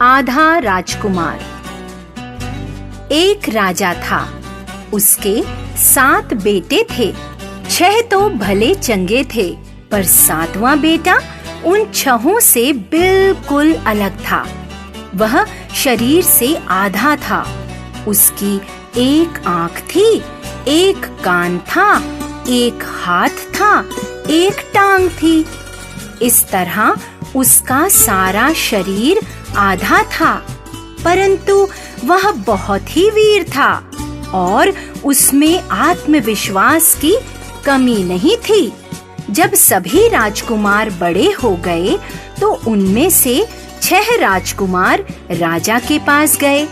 आधा राजकुमार। एक राजा था, उसके 7 बेटे थे। 6 तो भले चंगे थे, पर 7वां बेटा उन 6 से बिल्कुल अलग था। वह शरीर से आधा था। उसकी एक आंख थी, एक कान था, एक हाथ था, एक टांग थी। इस तरह उसका सारा शरीर आधा था, परंतु वह बहुत ही वीर था और उसमें आत्मविश्वास की कमी नहीं थी। जब सभी राजकुमार बड़े हो गए तो उनमें से 6 राजकुमार राजा के पास गए।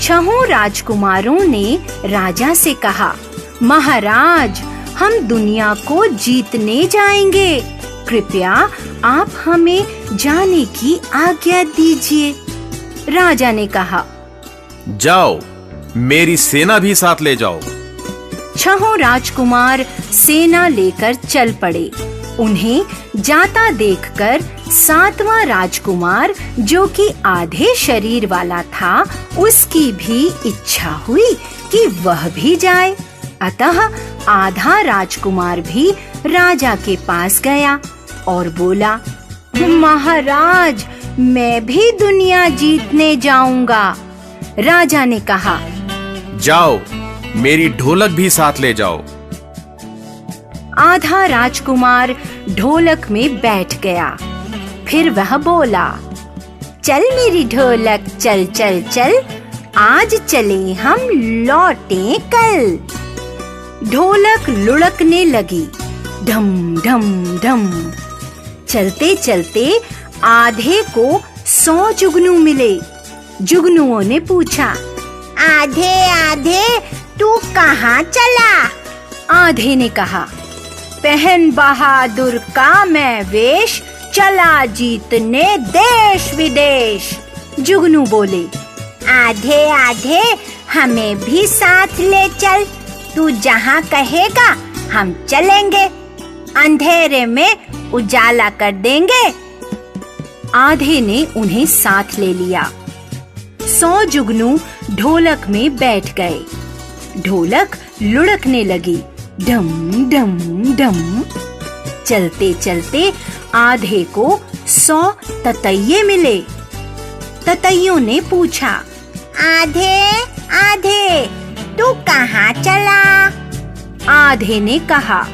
6 राजकुमारों ने राजा से कहा, महाराज, हम दुनिया को जीतने जाएंगे। कृपया आप हमें जाने की आज्ञा दीजिए। राजा ने कहा, जाओ, मेरी सेना भी साथ ले जाओ। 6 राजकुमार सेना लेकर चल पड़े। उन्हें जाता देखकर 7वां राजकुमार, जो कि आधे शरीर वाला था, उसकी भी इच्छा हुई कि वह भी जाए। अतः आधा राजकुमार भी राजा के पास गया और बोला, महाराज, मैं भी दुनिया जीतने जाऊंगा। राजा ने कहा, जाओ, मेरी ढोलक भी साथ ले जाओ। आधा राजकुमार ढोलक में बैठ गया। फिर वह बोला, चल मेरी ढोलक, चल चल चल, आज चले हम लौटे कल। ढोलक लुढ़कने लगी, ढम ढम ढम। चलते चलते आधे को 100 जुगनू मिले। जुगनुओं ने पूछा, आधे आधे तू कहाँ चला? आधे ने कहा, पहन बहादुर का मैं वेश, चला जीतने देश विदेश। जुगनू बोले, आधे आधे हमें भी साथ ले चल, तू जहाँ कहेगा हम चलेंगे, अंधेरे में उजाला कर देंगे। आधे ने उन्हें साथ ले लिया। 100 जुगनू ढोलक में बैठ गए। ढोलक लुढ़कने लगी, डम डम डम। चलते चलते आधे को 100 ततैये मिले। ततैयों ने पूछा, आधे आधे तू कहाँ चला? आधे ने कहा,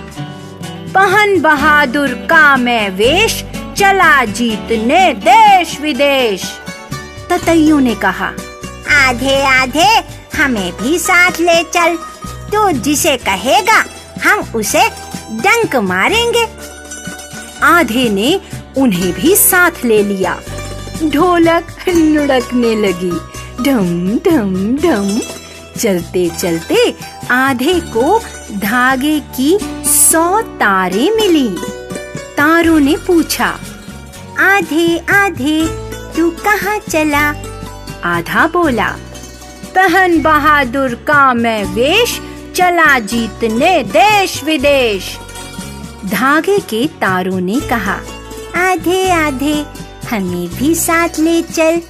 पहन बहादुर का मैं वेश, चला जीतने देश विदेश। ततैयों ने कहा, आधे आधे हमें भी साथ ले चल, तू जिसे कहेगा हम उसे डंक मारेंगे। आधे ने उन्हें भी साथ ले लिया। ढोलक लुढ़कने लगी, ढम ढम ढम। चलते चलते आधे को धागे की 100 तारें मिली। तारों ने पूछा, आधे आधे तू कहाँ चला? आधा बोला, पहन बहादुर का मैं वेश, चला जीतने देश विदेश। धागे के तारों ने कहा, आधे आधे हमें भी साथ ले चल,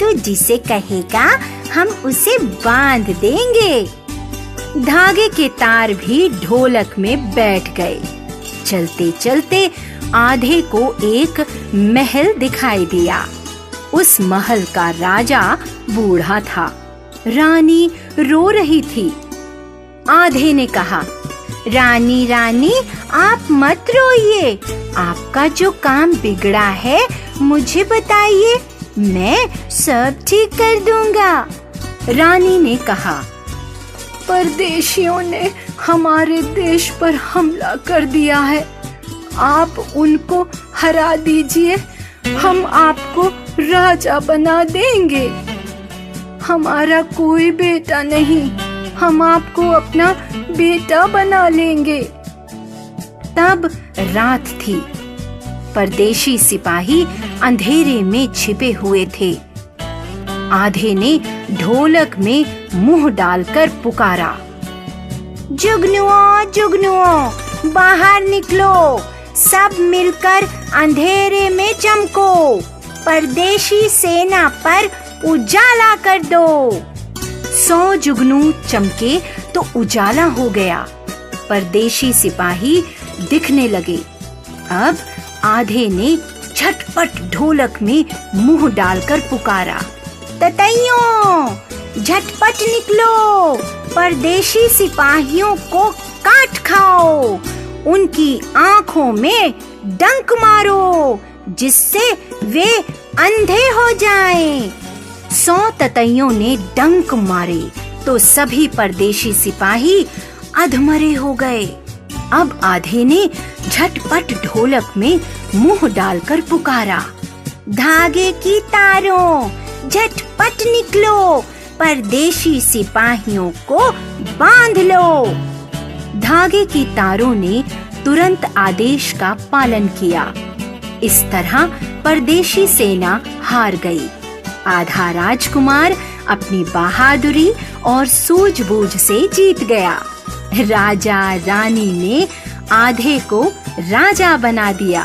तू जिसे कहेगा हम उसे बांध देंगे। धागे के तार भी ढोलक में बैठ गए। चलते चलते आधे को एक महल दिखाई दिया। उस महल का राजा बूढ़ा था। रानी रो रही थी। आधे ने कहा, रानी रानी आप मत रोइए, आपका जो काम बिगड़ा है मुझे बताइए, मैं सब ठीक कर दूंगा। रानी ने कहा, परदेशियों ने हमारे देश पर हमला कर दिया है, आप उनको हरा दीजिए, हम आपको राजा बना देंगे। हमारा कोई बेटा नहीं, हम आपको अपना बेटा बना लेंगे। तब रात थी। परदेशी सिपाही अंधेरे में छिपे हुए थे। आधे ने ढोलक में मुंह डालकर पुकारा, जुगनुओं जुगनुओं बाहर निकलो, सब मिलकर अंधेरे में चमको, परदेशी सेना पर उजाला कर दो। 100 जुगनू चमके तो उजाला हो गया। परदेशी सिपाही दिखने लगे। अब आधे ने झटपट ढोलक में मुंह डालकर पुकारा, ततैयों झटपट निकलो, परदेशी सिपाहियों को काट खाओ, उनकी आंखों में डंक मारो जिससे वे अंधे हो जाएं। 100 ततैयों ने डंक मारे तो सभी परदेशी सिपाही अधमरे हो गए। अब आधे ने झटपट ढोलक में मुंह डालकर पुकारा, धागे की तारों झटपट निकलो, परदेशी सिपाहियों को बांध लो। धागे की तारों ने तुरंत आदेश का पालन किया। इस तरह परदेशी सेना हार गई। आधा राजकुमार अपनी बहादुरी और सूझबूझ से जीत गया। राजा रानी ने आधे को राजा बना दिया।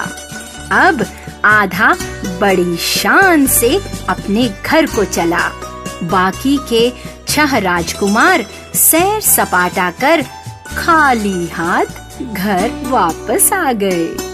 अब आधा बड़ी शान से अपने घर को चला। बाकी के 6 राजकुमार सैर सपाटा कर खाली हाथ घर वापस आ गए।